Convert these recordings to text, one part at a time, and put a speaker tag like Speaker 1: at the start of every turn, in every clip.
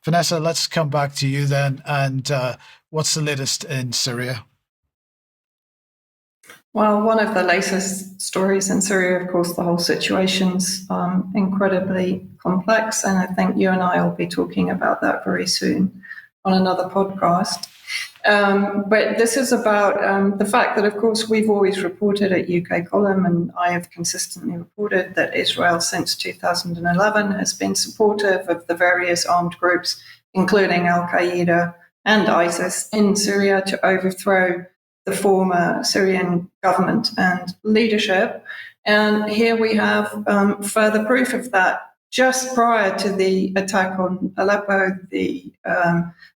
Speaker 1: Vanessa, let's come back to you then. And what's the latest in Syria?
Speaker 2: Well, one of the latest stories in Syria, of course, the whole situation's incredibly complex. And I think you and I will be talking about that very soon on another podcast. But this is about the fact that, of course, we've always reported at UK Column, and I have consistently reported that Israel since 2011 has been supportive of the various armed groups, including Al-Qaeda and ISIS in Syria, to overthrow the former Syrian government and leadership. And here we have further proof of that. Just prior to the attack on Aleppo, the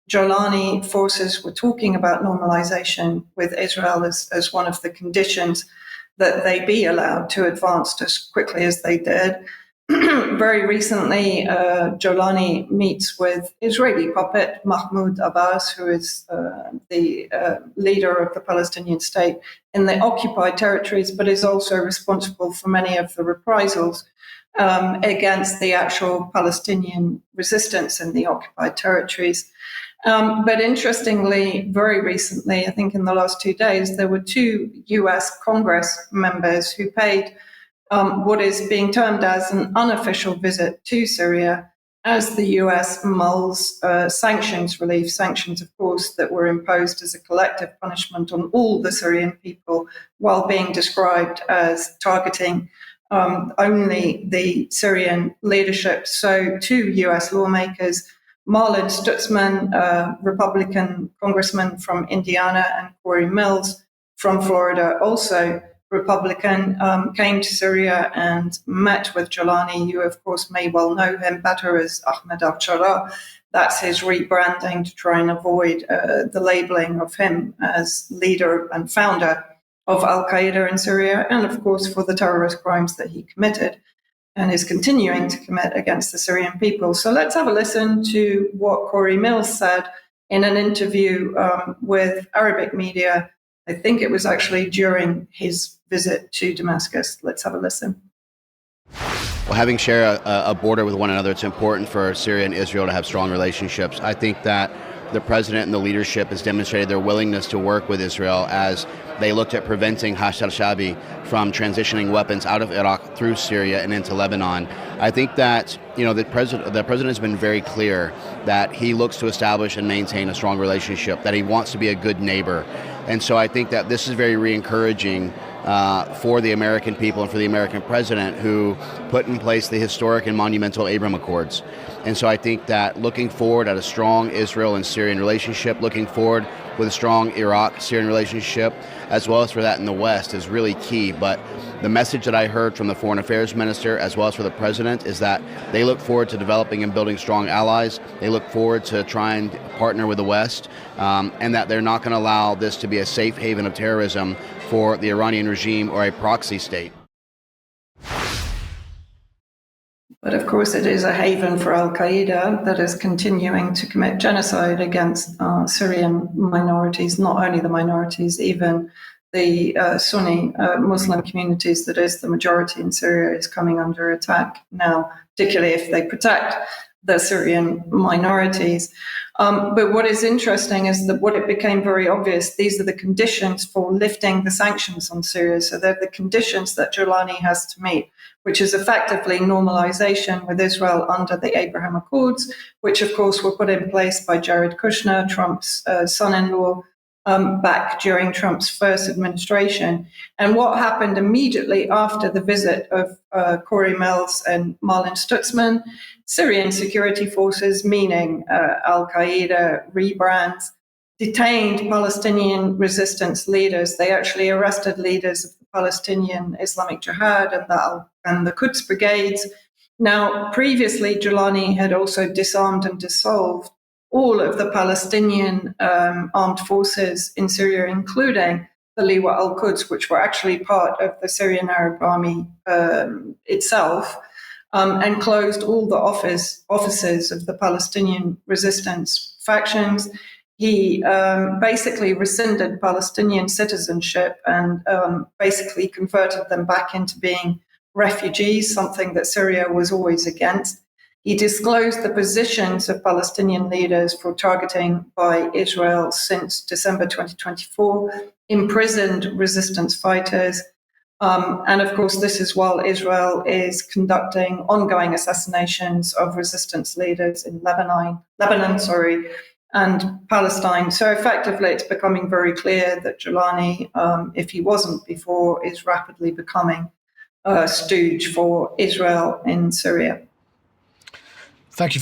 Speaker 2: Jolani forces were talking about normalization with Israel as one of the conditions that they be allowed to advance as quickly as they did. Very recently, Jolani meets with Israeli puppet Mahmoud Abbas, who is the leader of the Palestinian state in the occupied territories, but is also responsible for many of the reprisals against the actual Palestinian resistance in the occupied territories. But interestingly, very recently, I think in the last 2 days, there were 2 US Congress members who paid what is being termed as an unofficial visit to Syria as the US mulls sanctions relief, sanctions, of course, that were imposed as a collective punishment on all the Syrian people, while being described as targeting only the Syrian leadership. So 2 US lawmakers, Marlin Stutzman, Republican congressman from Indiana, and Corey Mills from Florida, also Republican, came to Syria and met with Jolani. You, of course, may well know him better as Ahmed al-Shara. That's his rebranding to try and avoid the labeling of him as leader and founder of Al-Qaeda in Syria, and, of course, for the terrorist crimes that he committed and is continuing to commit against the Syrian people. So let's have a listen to what Corey Mills said in an interview with Arabic media. I think it was actually during his visit to Damascus. Let's have a listen.
Speaker 3: Well, having shared a border with one another, it's important for Syria and Israel to have strong relationships. I think that the president and the leadership has demonstrated their willingness to work with Israel as they looked at preventing Hashd al-Shaabi from transitioning weapons out of Iraq through Syria and into Lebanon. I think that the president has been very clear that he looks to establish and maintain a strong relationship, that he wants to be a good neighbor. And so I think that this is very re-encouraging for the American people and for the American president, who put in place the historic and monumental Abraham Accords. And so I think that looking forward at a strong Israel and Syrian relationship, looking forward with a strong Iraq-Syrian relationship, as well as for that in the West, is really key. But the message that I heard from the foreign affairs minister, as well as for the president, is that they look forward to developing and building strong allies. They look forward to trying to partner with the West, and that they're not going to allow this to be a safe haven of terrorism for the Iranian regime or a proxy state.
Speaker 2: But of course, it is a haven for Al-Qaeda that is continuing to commit genocide against Syrian minorities, not only the minorities, even the Sunni Muslim communities that is the majority in Syria is coming under attack now, particularly if they protect the Syrian minorities. But what is interesting is that what it became very obvious, these are the conditions for lifting the sanctions on Syria. So they're the conditions that Jolani has to meet, which is effectively normalization with Israel under the Abraham Accords, which of course were put in place by Jared Kushner, Trump's son-in-law, back during Trump's first administration. And what happened immediately after the visit of Corey Mills and Marlin Stutzman, Syrian security forces, meaning Al-Qaeda rebrands, detained Palestinian resistance leaders. They actually arrested leaders of the Palestinian Islamic Jihad and the Quds brigades. Now, previously, Jolani had also disarmed and dissolved all of the Palestinian armed forces in Syria, including the Liwa al-Quds, which were actually part of the Syrian Arab Army itself, and closed all the offices of the Palestinian resistance factions. He basically rescinded Palestinian citizenship and basically converted them back into being refugees, something that Syria was always against. He disclosed the positions of Palestinian leaders for targeting by Israel since December 2024, imprisoned resistance fighters. And of course, this is while Israel is conducting ongoing assassinations of resistance leaders in Lebanon, and Palestine. So effectively, it's becoming very clear that Jolani, if he wasn't before, is rapidly becoming a stooge for Israel in Syria.
Speaker 1: Thank you.